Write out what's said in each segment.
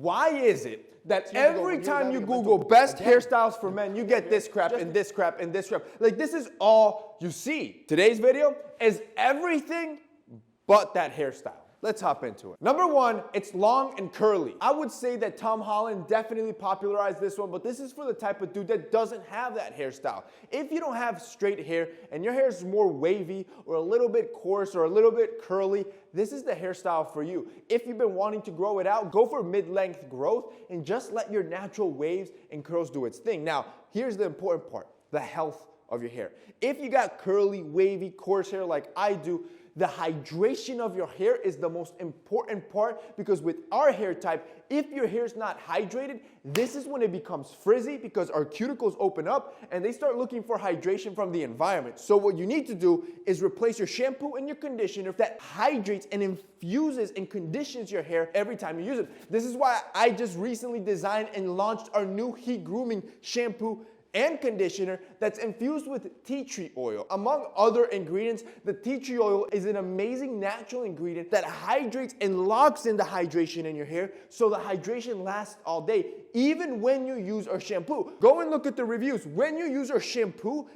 Why is it that every time you Google best hairstyles for men, you get this crap and this crap and this crap? Like, this is all you see. Today's video is everything but that hairstyle. Let's hop into it. Number one, it's long and curly. I would say that Tom Holland definitely popularized this one, but this is for the type of dude that doesn't have that hairstyle. If you don't have straight hair and your hair is more wavy or a little bit coarse or a little bit curly, this is the hairstyle for you. If you've been wanting to grow it out, go for mid-length growth and just let your natural waves and curls do its thing. Now, here's the important part, the health of your hair. If you got curly, wavy, coarse hair like I do, the hydration of your hair is the most important part, because with our hair type, if your hair is not hydrated, this is when it becomes frizzy because our cuticles open up and they start looking for hydration from the environment. So what you need to do is replace your shampoo and your conditioner that hydrates and infuses and conditions your hair every time you use it. This is why I just recently designed and launched our new heat grooming shampoo and conditioner that's infused with tea tree oil. Among other ingredients, the tea tree oil is an amazing natural ingredient that hydrates and locks in the hydration in your hair, so the hydration lasts all day, even when you use our shampoo. Go and look at the reviews. When you use our shampoo,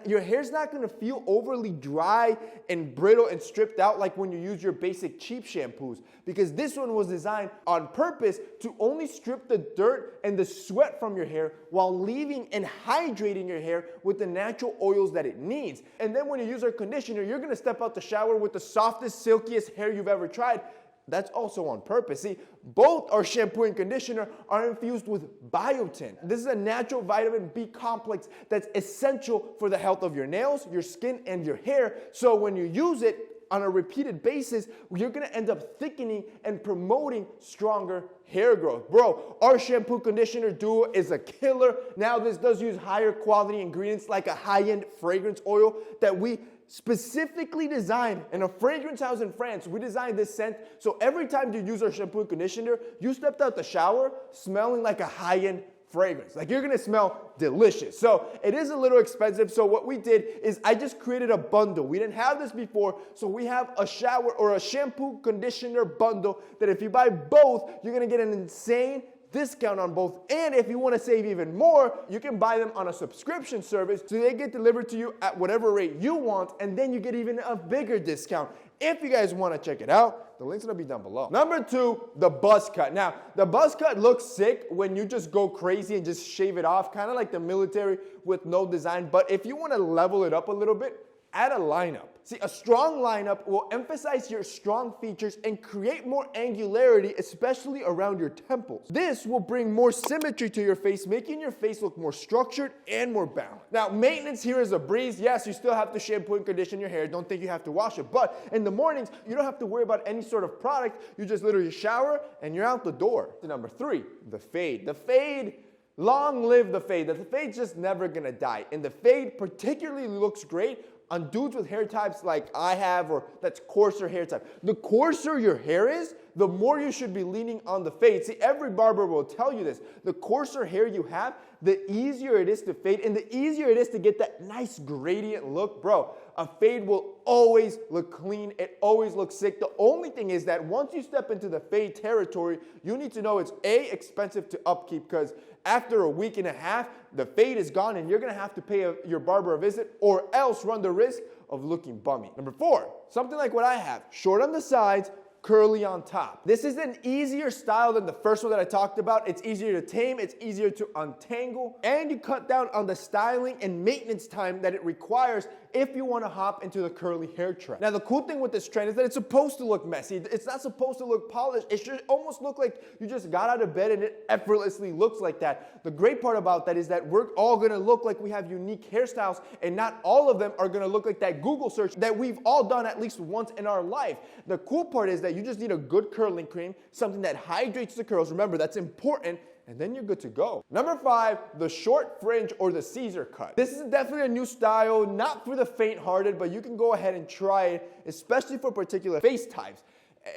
your hair's not gonna feel overly dry and brittle and stripped out like when you use your basic cheap shampoos, because this one was designed on purpose to only strip the dirt and the sweat from your hair while leaving and hydrating your hair with the natural oils that it needs. And then when you use our conditioner, you're gonna step out the shower with the softest, silkiest hair you've ever tried. That's also on purpose. See, both our shampoo and conditioner are infused with biotin. This is a natural vitamin B complex that's essential for the health of your nails, your skin, and your hair. So when you use it on a repeated basis, you're gonna end up thickening and promoting stronger hair growth. Bro, our shampoo conditioner duo is a killer. Now this does use higher quality ingredients like a high-end fragrance oil that we specifically designed in a fragrance house in France. We designed this scent so every time you use our shampoo and conditioner, you stepped out the shower smelling like a high-end fragrance. Like, you're gonna smell delicious. So it is a little expensive. So what we did is I just created a bundle. We didn't have this before. So we have a shower or a shampoo conditioner bundle that if you buy both, you're gonna get an insane discount on both. And if you want to save even more, you can buy them on a subscription service so they get delivered to you at whatever rate you want, and then you get even a bigger discount. If you guys want to check it out, the link's gonna be down below. Number two, the buzz cut. Now, the buzz cut looks sick when you just go crazy and just shave it off, kind of like the military with no design. But if you want to level it up a little bit, add a lineup. See, a strong lineup will emphasize your strong features and create more angularity, especially around your temples. This will bring more symmetry to your face, making your face look more structured and more balanced. Now, maintenance here is a breeze. Yes, you still have to shampoo and condition your hair. Don't think you have to wash it. But in the mornings, you don't have to worry about any sort of product. You just literally shower and you're out the door. Number three, the fade. The fade, long live the fade. The fade's just never gonna die. And the fade particularly looks great on dudes with hair types like I have, or that's coarser hair type. The coarser your hair is, the more you should be leaning on the fade. See, every barber will tell you this. The coarser hair you have, the easier it is to fade, and the easier it is to get that nice gradient look. Bro, a fade will always look clean. It always looks sick. The only thing is that once you step into the fade territory, you need to know it's A, expensive to upkeep, because after a week and a half, the fade is gone and you're gonna have to pay your barber a visit, or else run the risk of looking bummy. Number four, something like what I have, short on the sides, curly on top. This is an easier style than the first one that I talked about. It's easier to tame, it's easier to untangle, and you cut down on the styling and maintenance time that it requires if you want to hop into the curly hair trend. Now, the cool thing with this trend is that it's supposed to look messy. It's not supposed to look polished. It should almost look like you just got out of bed and it effortlessly looks like that. The great part about that is that we're all going to look like we have unique hairstyles, and not all of them are going to look like that Google search that we've all done at least once in our life. The cool part is that you just need a good curling cream, something that hydrates the curls. Remember, that's important. And then you're good to go. Number five, the short fringe or the Caesar cut. This is definitely a new style, not for the faint-hearted, but you can go ahead and try it, especially for particular face types.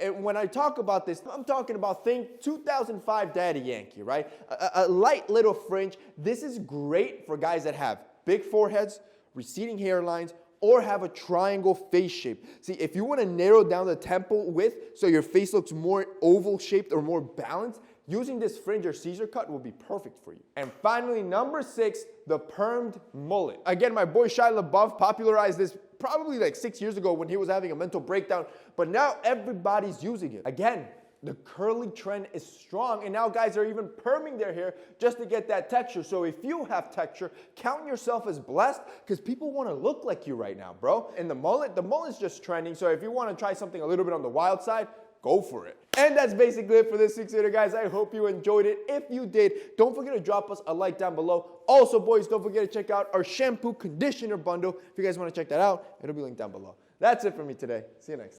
And when I talk about this, I'm talking about, think 2005 Daddy Yankee, right? A light little fringe. This is great for guys that have big foreheads, receding hairlines, or have a triangle face shape. See, if you want to narrow down the temple width so your face looks more oval shaped or more balanced, using this fringe or Caesar cut will be perfect for you. And finally, number 6, the permed mullet. Again, my boy Shia LaBeouf popularized this probably like 6 years ago when he was having a mental breakdown, but now everybody's using it. Again, the curly trend is strong, and now guys are even perming their hair just to get that texture. So if you have texture, count yourself as blessed, because people want to look like you right now, bro. And the mullet's just trending, so if you want to try something a little bit on the wild side, go for it. And that's basically it for this 6 video, guys. I hope you enjoyed it. If you did, don't forget to drop us a like down below. Also, boys, don't forget to check out our shampoo conditioner bundle. If you guys want to check that out, it'll be linked down below. That's it for me today. See you next time.